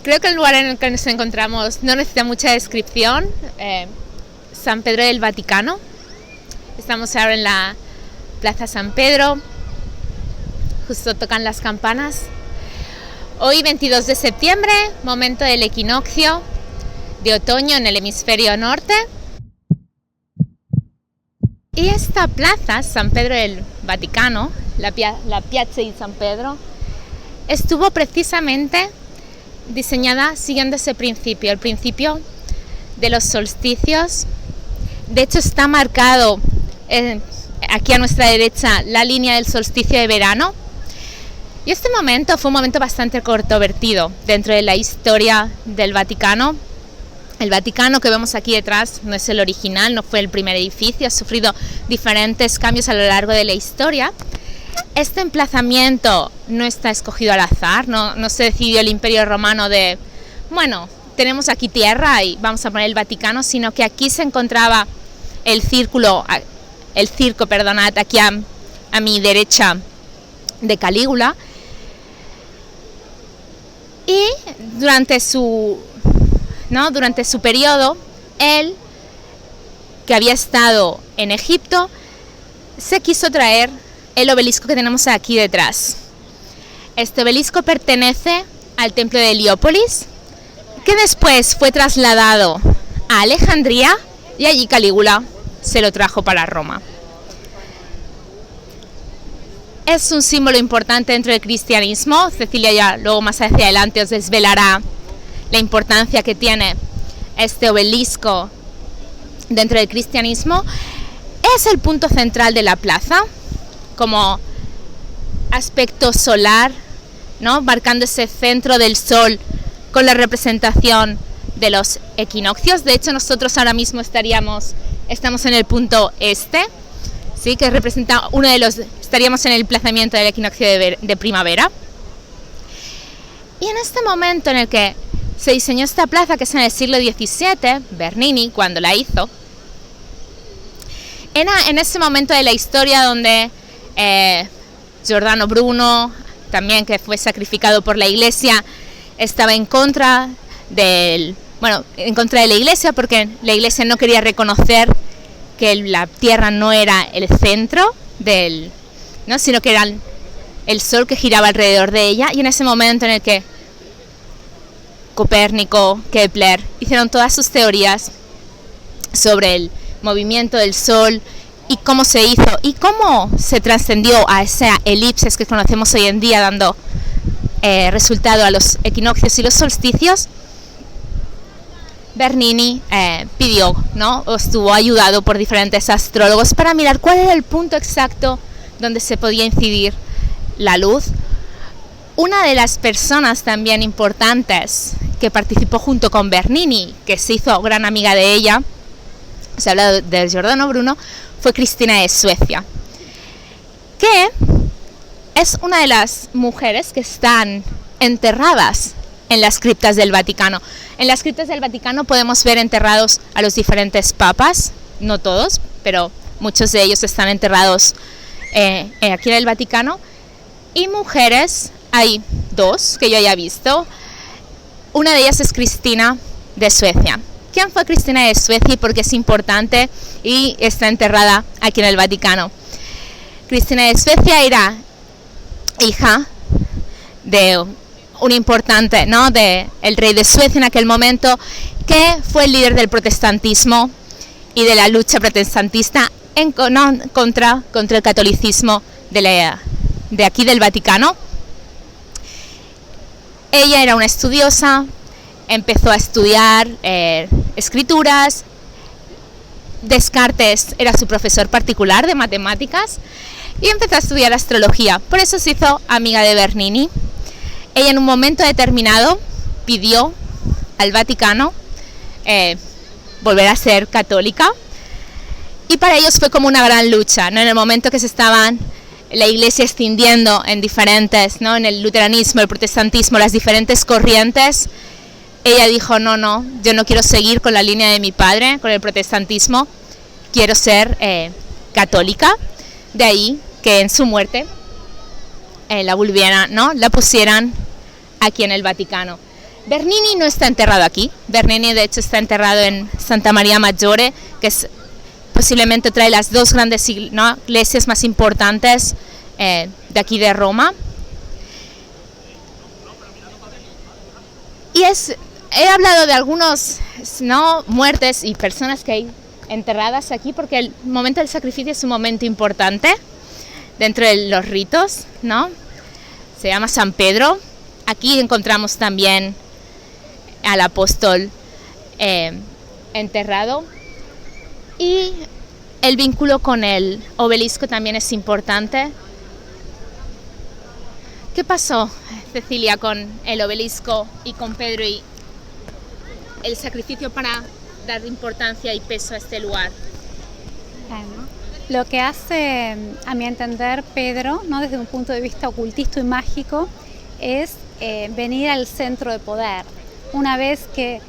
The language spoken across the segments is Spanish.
Creo que el lugar en el que nos encontramos no necesita mucha descripción. San Pedro del Vaticano. Estamos ahora en la Plaza San Pedro. Justo tocan las campanas. Hoy 22 de septiembre, momento del equinoccio de otoño en el hemisferio norte. Y esta plaza, San Pedro del Vaticano, la Piazza di San Pedro, estuvo precisamente diseñada siguiendo ese principio, el principio de los solsticios. De hecho, está marcado aquí a nuestra derecha la línea del solsticio de verano. Y este momento fue un momento bastante controvertido dentro de la historia del Vaticano. El Vaticano que vemos aquí detrás no es el original, no fue el primer edificio, ha sufrido diferentes cambios a lo largo de la historia. Este emplazamiento no está escogido al azar, no se decidió el Imperio Romano de, bueno, tenemos aquí tierra y vamos a poner el Vaticano, sino que aquí se encontraba el circo, aquí a mi derecha de Calígula. Y durante su periodo, él, que había estado en Egipto, se quiso traer el obelisco que tenemos aquí detrás. Este obelisco pertenece al templo de Heliópolis, que después fue trasladado a Alejandría y allí Calígula se lo trajo para Roma. Es un símbolo importante dentro del cristianismo. Cecilia ya luego más hacia adelante os desvelará la importancia que tiene este obelisco dentro del cristianismo. Es el punto central de la plaza como aspecto solar, ¿no? Marcando ese centro del sol con la representación de los equinoccios. De hecho, nosotros ahora mismo estamos en el punto este, ¿sí? Que representa estaríamos en el emplazamiento del equinoccio de primavera. Y en este momento en el que se diseñó esta plaza, que es en el siglo XVII, Bernini, cuando la hizo, era en ese momento de la historia donde Giordano Bruno, también que fue sacrificado por la Iglesia, estaba en contra de la Iglesia, porque la Iglesia no quería reconocer que la Tierra no era el centro sino que era el Sol que giraba alrededor de ella. Y en ese momento en el que Copérnico, Kepler hicieron todas sus teorías sobre el movimiento del Sol y cómo se hizo y cómo se trascendió a esa elipsis que conocemos hoy en día, dando resultado a los equinoccios y los solsticios, Bernini pidió, ¿no? O estuvo ayudado por diferentes astrólogos para mirar cuál era el punto exacto donde se podía incidir la luz. Una de las personas también importantes que participó junto con Bernini, que se hizo gran amiga de ella, se habla de Giordano Bruno, fue Cristina de Suecia, que es una de las mujeres que están enterradas en las criptas del Vaticano. En las criptas del Vaticano podemos ver enterrados a los diferentes papas, no todos, pero muchos de ellos están enterrados aquí en el Vaticano. Y mujeres, hay dos que yo haya visto. Una de ellas es Cristina de Suecia. ¿Quién fue Cristina de Suecia y por qué es importante y está enterrada aquí en el Vaticano? Cristina de Suecia era hija de un importante, ¿no?, de el rey de Suecia en aquel momento, que fue el líder del protestantismo y de la lucha protestantista contra el catolicismo de aquí del Vaticano. Ella era una estudiosa, empezó a estudiar escrituras. Descartes era su profesor particular de matemáticas y empezó a estudiar astrología. Por eso se hizo amiga de Bernini. Ella en un momento determinado pidió al Vaticano volver a ser católica, y para ellos fue como una gran lucha, ¿no? En el momento que se estaban la Iglesia extendiendo en diferentes, ¿no?, en el luteranismo, el protestantismo, las diferentes corrientes, ella dijo, no, yo no quiero seguir con la línea de mi padre, con el protestantismo, quiero ser católica. De ahí que en su muerte la pusieran aquí en el Vaticano. Bernini no está enterrado aquí. Bernini de hecho está enterrado en Santa Maria Maggiore, que es posiblemente otra de las dos grandes iglesias más importantes de aquí de Roma. Y he hablado de algunos muertes y personas que hay enterradas aquí porque el momento del sacrificio es un momento importante dentro de los ritos, ¿no? Se llama San Pedro. Aquí encontramos también al apóstol enterrado, y el vínculo con el obelisco también es importante. ¿Qué pasó, Cecilia, con el obelisco y con Pedro y el sacrificio para dar importancia y peso a este lugar? Bueno, lo que hace, a mi entender, Pedro, ¿no?, desde un punto de vista ocultista y mágico, es venir al centro de poder. Una vez que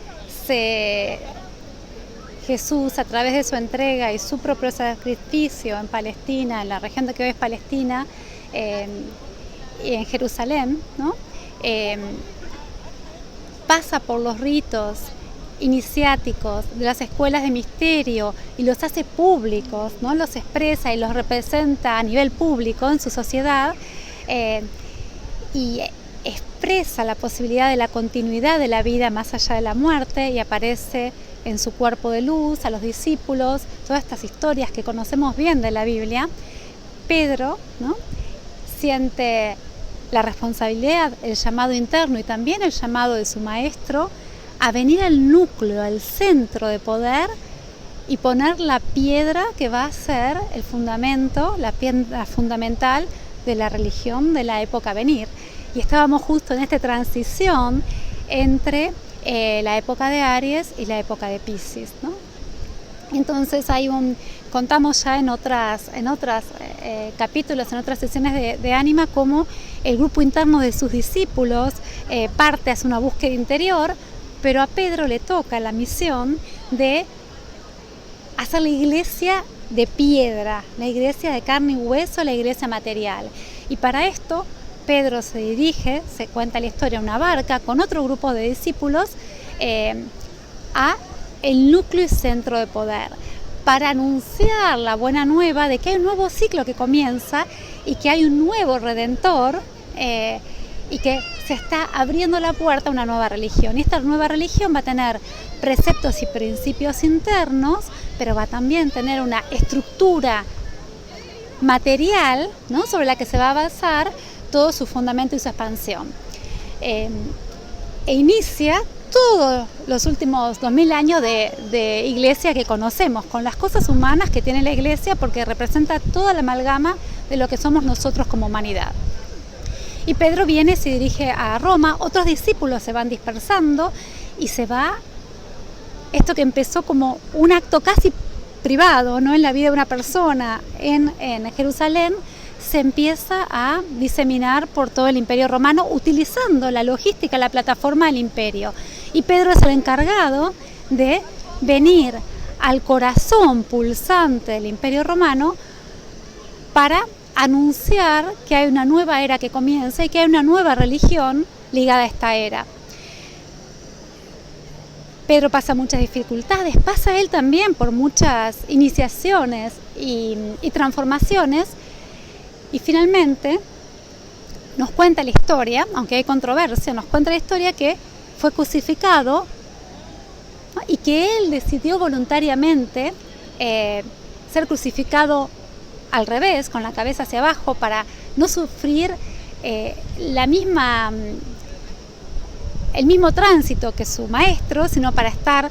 Jesús, a través de su entrega y su propio sacrificio en Palestina, en la región de que hoy es Palestina, y en Jerusalén, ¿no?, pasa por los ritos iniciáticos de las escuelas de misterio y los hace públicos, ¿no?, los expresa y los representa a nivel público en su sociedad, y expresa la posibilidad de la continuidad de la vida más allá de la muerte, y aparece en su cuerpo de luz a los discípulos, todas estas historias que conocemos bien de la Biblia. Pedro, ¿no?, siente la responsabilidad, el llamado interno y también el llamado de su maestro a venir al núcleo, al centro de poder, y poner la piedra que va a ser el fundamento, la piedra fundamental de la religión de la época a venir. Y estábamos justo en esta transición entre la época de Aries y la época de Piscis, ¿no? Entonces contamos ya en otras capítulos, en otras sesiones de Ánima, cómo el grupo interno de sus discípulos parte hacia una búsqueda interior, pero a Pedro le toca la misión de hacer la iglesia de piedra, la iglesia de carne y hueso, la iglesia material. Y para esto Pedro se dirige, se cuenta la historia, en una barca con otro grupo de discípulos a el núcleo y centro de poder, para anunciar la buena nueva de que hay un nuevo ciclo que comienza y que hay un nuevo redentor, y que se está abriendo la puerta a una nueva religión. Y esta nueva religión va a tener preceptos y principios internos, pero va a también tener una estructura material, ¿no?, sobre la que se va a basar todo su fundamento y su expansión. E inicia todos los últimos 2000 años de iglesia que conocemos, con las cosas humanas que tiene la iglesia, porque representa toda la amalgama de lo que somos nosotros como humanidad. Y Pedro viene, se dirige a Roma, otros discípulos se van dispersando y se va, esto que empezó como un acto casi privado, ¿no?, en la vida de una persona en Jerusalén, se empieza a diseminar por todo el Imperio Romano utilizando la logística, la plataforma del imperio. Y Pedro es el encargado de venir al corazón pulsante del Imperio Romano para anunciar que hay una nueva era que comienza y que hay una nueva religión ligada a esta era. Pedro pasa muchas dificultades, pasa él también por muchas iniciaciones y transformaciones, y finalmente nos cuenta la historia, aunque hay controversia, nos cuenta la historia que fue crucificado, ¿no?, y que él decidió voluntariamente ser crucificado al revés, con la cabeza hacia abajo, para no sufrir el mismo tránsito que su maestro, sino para estar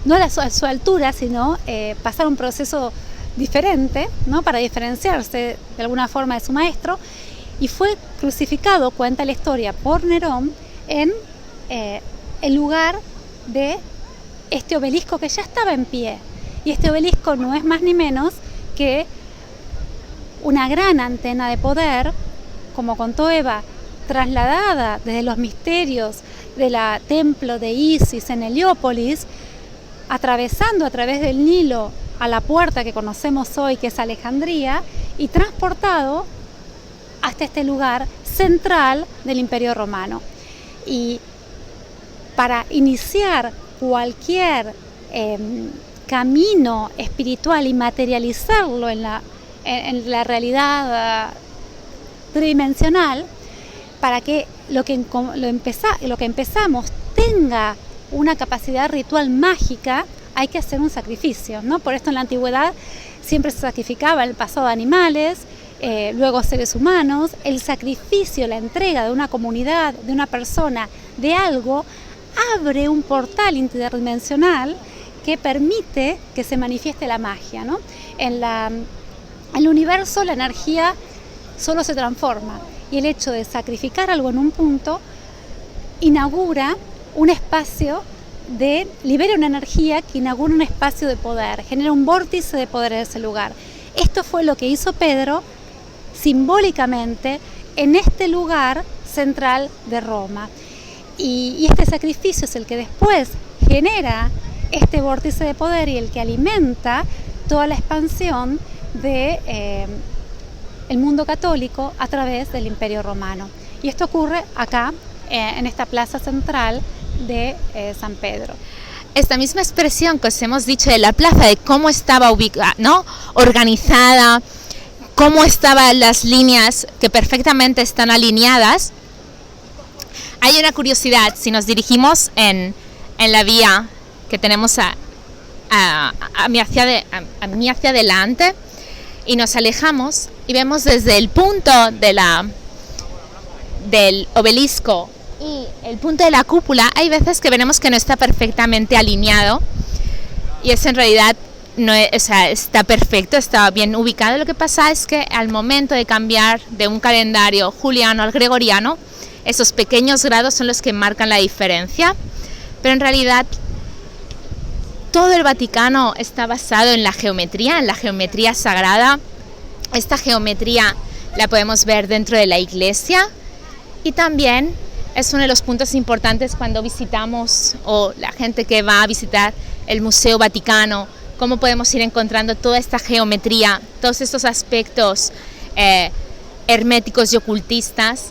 no a su altura, sino pasar un proceso diferente, ¿no?, para diferenciarse de alguna forma de su maestro. Y fue crucificado, cuenta la historia, por Nerón en el lugar de este obelisco que ya estaba en pie. Y este obelisco no es más ni menos que una gran antena de poder, como contó Eva, trasladada desde los misterios del templo de Isis en Heliópolis, atravesando a través del Nilo a la puerta que conocemos hoy, que es Alejandría, y transportado hasta este lugar central del Imperio Romano. Y para iniciar cualquier camino espiritual y materializarlo en la realidad tridimensional, para que lo que empezamos tenga una capacidad ritual mágica, hay que hacer un sacrificio, ¿no? Por esto en la antigüedad siempre se sacrificaba en el pasado animales, luego seres humanos. El sacrificio, la entrega de una comunidad, de una persona, de algo, abre un portal interdimensional que permite que se manifieste la magia, ¿no? En el universo la energía solo se transforma, y el hecho de sacrificar algo en un punto inaugura un espacio libera una energía que inaugura un espacio de poder, genera un vórtice de poder en ese lugar. Esto fue lo que hizo Pedro simbólicamente en este lugar central de Roma. Y este sacrificio es el que después genera este vórtice de poder y el que alimenta toda la expansión de el mundo católico a través del Imperio Romano. Y esto ocurre acá, en esta plaza central de San Pedro. Esta misma expresión que os hemos dicho de la plaza, de cómo estaba ubicada, ¿no?, organizada, cómo estaban las líneas que perfectamente están alineadas. Hay una curiosidad, si nos dirigimos en la vía que tenemos a mí hacia adelante y nos alejamos y vemos desde el punto del obelisco y el punto de la cúpula, hay veces que veremos que no está perfectamente alineado, y eso en realidad no es, o sea, está perfecto, está bien ubicado. Lo que pasa es que al momento de cambiar de un calendario juliano al gregoriano, esos pequeños grados son los que marcan la diferencia, pero en realidad todo el Vaticano está basado en la geometría sagrada. Esta geometría la podemos ver dentro de la iglesia, y también es uno de los puntos importantes cuando visitamos, o la gente que va a visitar el Museo Vaticano, cómo podemos ir encontrando toda esta geometría, todos estos aspectos herméticos y ocultistas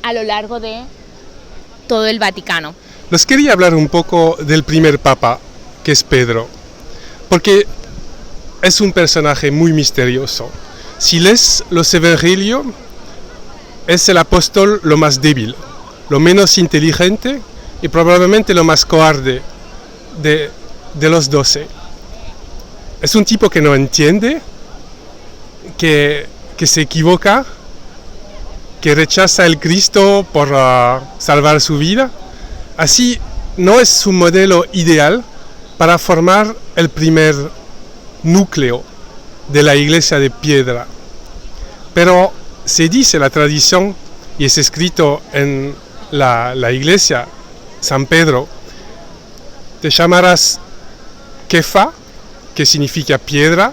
a lo largo de todo el Vaticano. Les quería hablar un poco del primer papa, que es Pedro, porque es un personaje muy misterioso. Si lees los Evangelios, es el apóstol lo más débil, lo menos inteligente y probablemente lo más cobarde de los 12. Es un tipo que no entiende, que se equivoca, que rechaza el Cristo por salvar su vida. Así no es un modelo ideal para formar el primer núcleo de la iglesia de piedra. Pero se dice la tradición, y es escrito en la iglesia, San Pedro, te llamarás Kefa, que significa piedra,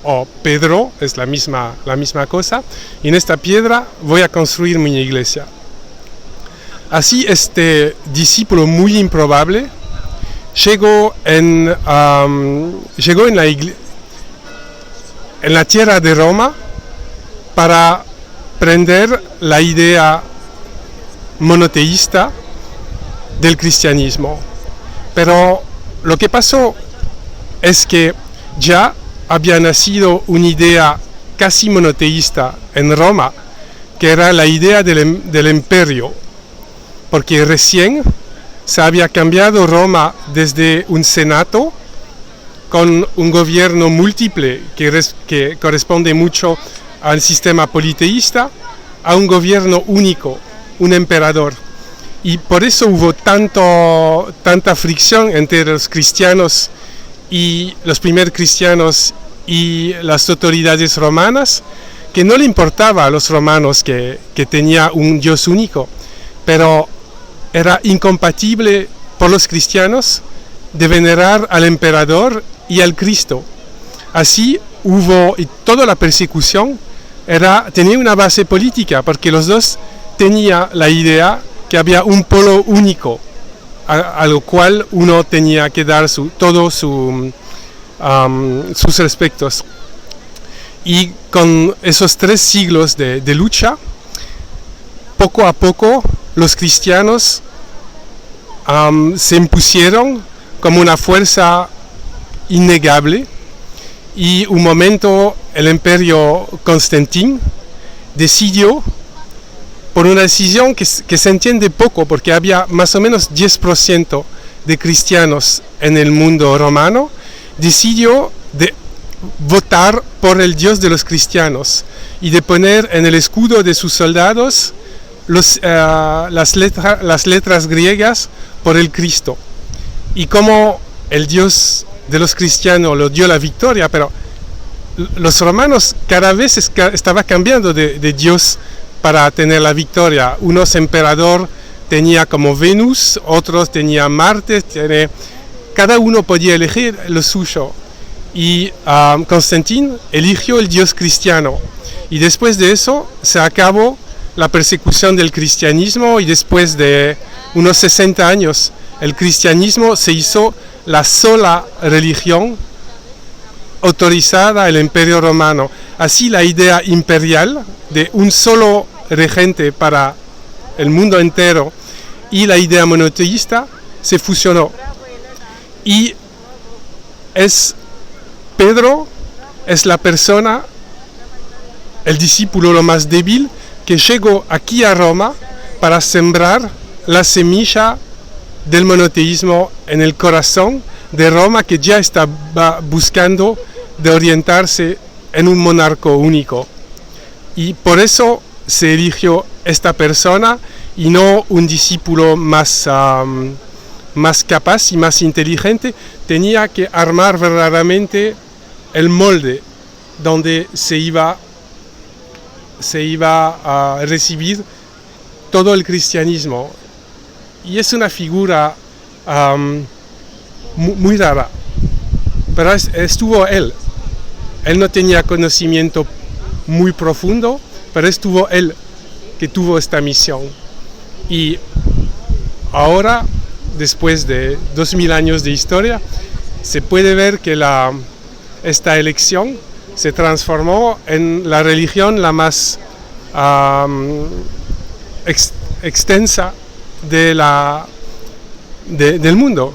o Pedro, es la misma cosa, y en esta piedra voy a construir mi iglesia. Así este discípulo muy improbable llegó en la tierra de Roma para prender la idea monoteísta del cristianismo. Pero lo que pasó es que ya había nacido una idea casi monoteísta en Roma, que era la idea del imperio, porque recién se había cambiado Roma desde un senato con un gobierno múltiple que corresponde mucho al sistema politeísta, a un gobierno único, un emperador. Y por eso hubo tanta fricción entre los cristianos y los primeros cristianos y las autoridades romanas, que no le importaba a los romanos que tenía un Dios único, pero era incompatible por los cristianos de venerar al emperador y al Cristo. Así y toda la persecución tenía una base política, porque los dos tenían la idea que había un polo único, a lo cual uno tenía que dar todos sus respectos. Y con esos 3 siglos de lucha, poco a poco los cristianos se impusieron como una fuerza innegable, y un momento el imperio Constantín decidió, por una decisión que se entiende poco, porque había más o menos 10% de cristianos en el mundo romano, decidió de votar por el Dios de los cristianos y de poner en el escudo de sus soldados las letras griegas por el Cristo. Y como el Dios de los cristianos lo dio la victoria, pero los romanos cada vez estaba cambiando de Dios para tener la victoria. Unos emperador tenía como Venus, otros tenía Marte, cada uno podía elegir lo suyo. Y Constantín eligió el Dios cristiano. Y después de eso se acabó la persecución del cristianismo, y después de unos 60 años el cristianismo se hizo la sola religión autorizada al Imperio Romano. Así la idea imperial de un solo regente para el mundo entero y la idea monoteísta se fusionó. Y Pedro es la persona, el discípulo lo más débil, que llegó aquí a Roma para sembrar la semilla del monoteísmo en el corazón de Roma, que ya estaba buscando de orientarse en un monarca único. Y por eso se eligió esta persona y no un discípulo más capaz y más inteligente. Tenía que armar verdaderamente el molde donde se iba a recibir todo el cristianismo. Y es una figura muy rara, pero estuvo él. Él no tenía conocimiento muy profundo, pero estuvo él que tuvo esta misión. Y ahora, después de 2000 años de historia, se puede ver que esta elección se transformó en la religión la más extensa del mundo.